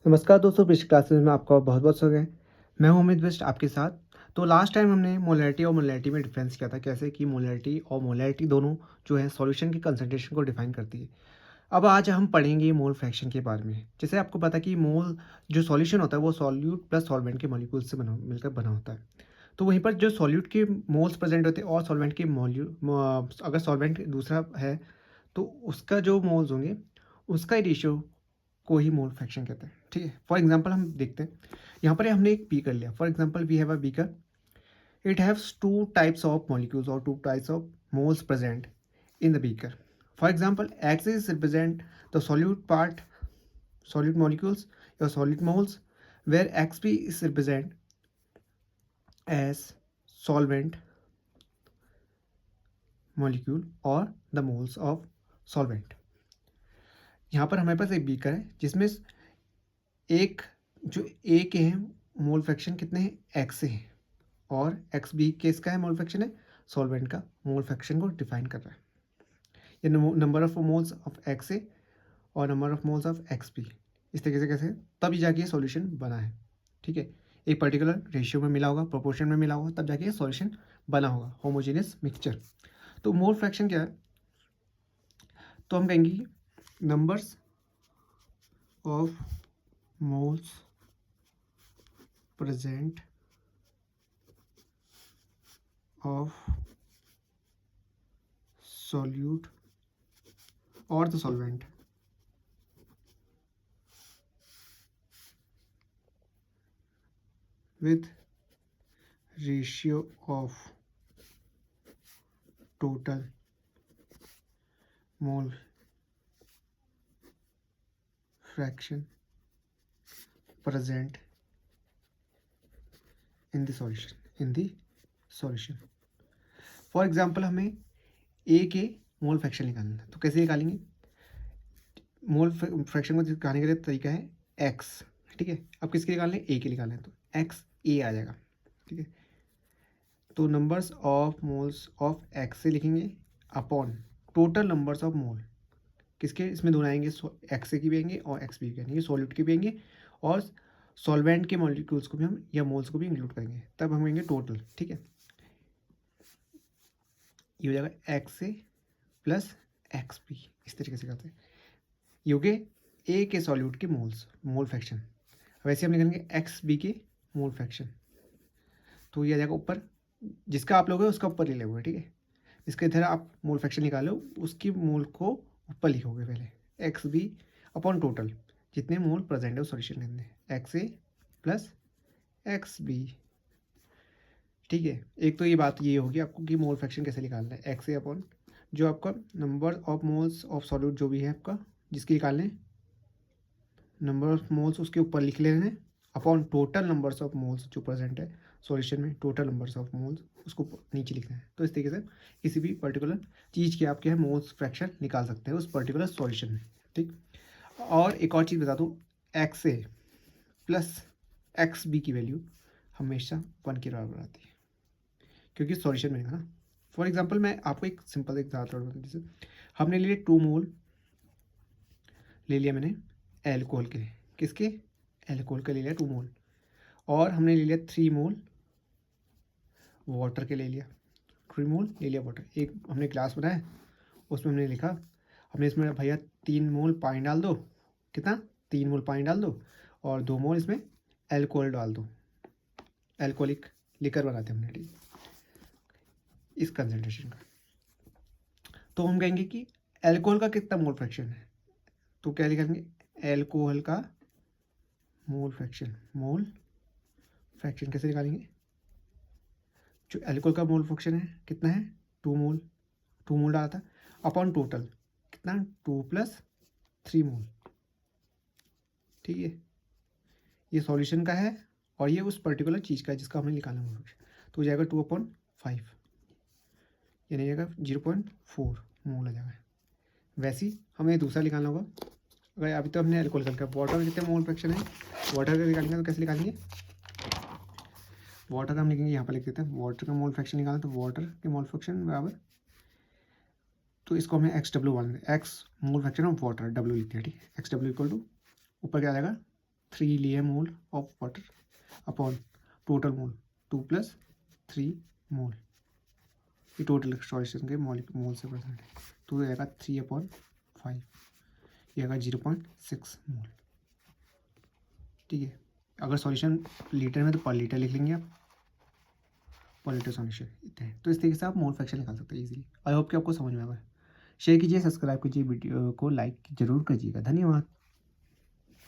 नमस्कार दोस्तों, पिछली क्लासेस में आपका बहुत बहुत स्वागत है। मैं हूं अमित बिष्ट आपके साथ। तो लास्ट टाइम हमने मोलैरिटी और मोलैरिटी में डिफरेंस किया था, कैसे कि मोलैरिटी और मोलैरिटी दोनों जो है सॉल्यूशन की कंसंट्रेशन को डिफाइन करती है। अब आज हम पढ़ेंगे मोल फ्रैक्शन के बारे में। जैसे आपको पता है कि मोल जो सॉल्यूशन होता है वो सॉल्यूट प्लस सॉल्वेंट के मॉलिक्यूल से मिलकर बना होता है। तो वहीं पर जो सॉल्यूट के मोल्स प्रेजेंट होते हैं और सॉल्वेंट के अगर सॉल्वेंट दूसरा है तो उसका जो मोल्स होंगे उसका रेशियो को ही मोल फ्रैक्शन कहते हैं। ठीक है, फॉर एग्जांपल हम देखते हैं। यहाँ पर हमने एक बीकर लिया। For example we have a beaker, it haves two types of molecules और two types of moles present in the beaker. For example X is represent the solute part, solute molecules or solid moles, where xp is represent as solvent molecule or the moles of solvent। यहाँ पर हमारे पास एक beaker है जिसमें एक जो ए के हैं मोल फ्रैक्शन कितने हैं, एक्स से हैं, और एक्स बी के इसका है मोल फ्रैक्शन है, सॉल्वेंट का मोल फ्रैक्शन को डिफाइन कर रहा है। ये number of moles of X A और number of moles of X B, इस तरीके से कैसे तब जाके ये सॉल्यूशन बना है। ठीक है, एक पर्टिकुलर रेशियो में मिला होगा, प्रोपोर्शन में मिला होगा, तब जाके ये सॉल्यूशन बना होगा, होमोजेनियस मिक्सचर। तो मोल फ्रैक्शन क्या है, तो हम कहेंगे numbers of moles present of solute or the solvent with ratio of total mole fraction present in the solution। For example हमें ए के मोल फ्रैक्शन निकालना है, तो कैसे निकालेंगे? मोल फ्रैक्शन को निकालने का तरीका है एक्स। ठीक है, अब किसके निकालने हैं? ए के निकालना है, तो एक्स ए आ जाएगा। ठीक है, तो numbers of moles of x से लिखेंगे upon total numbers of mole, किसके इसमें दोनों आएंगे, एक्स ए की भी आएंगे और एक्स बी के आएंगे, सॉल्यूट के भी आएंगे और सॉल्वेंट के मॉलिक्यूल्स को भी हम या मोल्स को भी इंक्लूड करेंगे, तब हम कहेंगे टोटल। ठीक है, ये हो जाएगा एक्स ए प्लस एक्स बी, इस तरीके से करते हैं। ये हो गए ए के सॉल्यूट के मोल्स, मोल फ्रैक्शन। वैसे हम निकालेंगे एक्स बी के मोल फ्रैक्शन, तो ये आ जाएगा ऊपर, जिसका आप लोगे उसका ऊपर ले लोगे। ठीक है, इसके इधर आप मोल फ्रैक्शन निकालो, उसकी मोल को ऊपर लिखोगे पहले, एक्स बी अपॉन टोटल जितने मोल प्रेजेंट है उस सॉल्यूशन के अंदर, एक्स ए प्लस एक्स बी। ठीक है, एक तो ये बात ये होगी आपको कि मोल फ्रैक्शन कैसे निकालना है, एक्स ए अपॉन जो आपका number of moles of solute जो भी है आपका जिसके निकालने नंबर ऑफ मोल्स उसके ऊपर लिख लेना है, upon total numbers of moles जो प्रेजेंट है सॉल्यूशन में, टोटल नंबर्स ऑफ मोल्स उसको नीचे लिखना है। तो इस तरीके से किसी भी पर्टिकुलर चीज़ के आप क्या है मोल्स फ्रैक्शन निकाल सकते हैं उस पर्टिकुलर सॉल्यूशन में। ठीक, और एक और चीज़ बता दूँ, एक्स ए प्लस एक्स बी की वैल्यू हमेशा 1 के बराबर आती है, क्योंकि सॉल्यूशन में ना। फॉर एग्जांपल मैं आपको एक सिंपल एग्जांपल बताता हूँ। जैसे हमने ले लिया 2 मोल ले लिया मैंने एल्कोहल के, किसके? एल्कोहल के ले लिया 2 मोल, और हमने ले लिया 3 मोल वाटर के ले लिया, 3 मोल ले लिया वाटर। एक हमने ग्लास बनाया, उसमें हमने लिखा, हमने इसमें भैया 3 मोल पानी डाल दो, कितना? 3 मोल पानी डाल दो और 2 मोल इसमें एल्कोहल डाल दो, एल्कोहलिक लिकर बनाते हमने। ठीक, इस कंसनट्रेशन का, तो हम कहेंगे कि एल्कोहल का कितना मोल फ्रैक्शन है, तो क्या लिखेंगे? एल्कोहल का मोल फ्रैक्शन। मोल फ्रैक्शन कैसे निकालेंगे? जो एल्कोहल का मोल फ्रैक्शन है कितना है? 2 मोल, 2 मोल डाला था अपॉन टोटल कितना? 2 प्लस 3 मोल। ठीक है, ये सॉल्यूशन का है और ये उस पर्टिकुलर चीज़ का है जिसका हमें निकालना मोल फ्रैक्शन, तो हो जाएगा 2/5, यानी जाएगा 0.4 मोल आ जाएगा। वैसे ही हमें दूसरा निकालना होगा। अगर अभी तो हमने एल्कोहल का, वाटर कितने मोल फ्रैक्शन है, वाटर का निकालेंगे तो कैसे निकालेंगे? वाटर का हम लिखेंगे, यहाँ पर लिख देते हैं वाटर का मोल फ्रैक्शन निकालना, तो वाटर के मोल फ्रैक्शन बराबर, तो इसको हमें XW मान लें, x mole fraction of water, W लिखते हैं। ठीक है, XW इक्वल टू ऊपर क्या आ जाएगा 3 लिए mole of water upon total mole 2 + 3 मोल, ये टोटल सॉल्यूशन के मोल से परसेंट है, तो ये आएगा 3/5, ये आएगा 0.6 मोल। ठीक है, अगर सॉल्यूशन लीटर में तो पर लीटर लिख लेंगे आप, पर लीटर सॉल्यूशन इतना है। तो इस तरीके से आप मोल फ्रैक्शन निकाल सकते हैं इजीली। आई होप कि आपको समझ में आएगा। शेयर कीजिए, सब्सक्राइब कीजिए, वीडियो को लाइक जरूर कीजिएगा। धन्यवाद।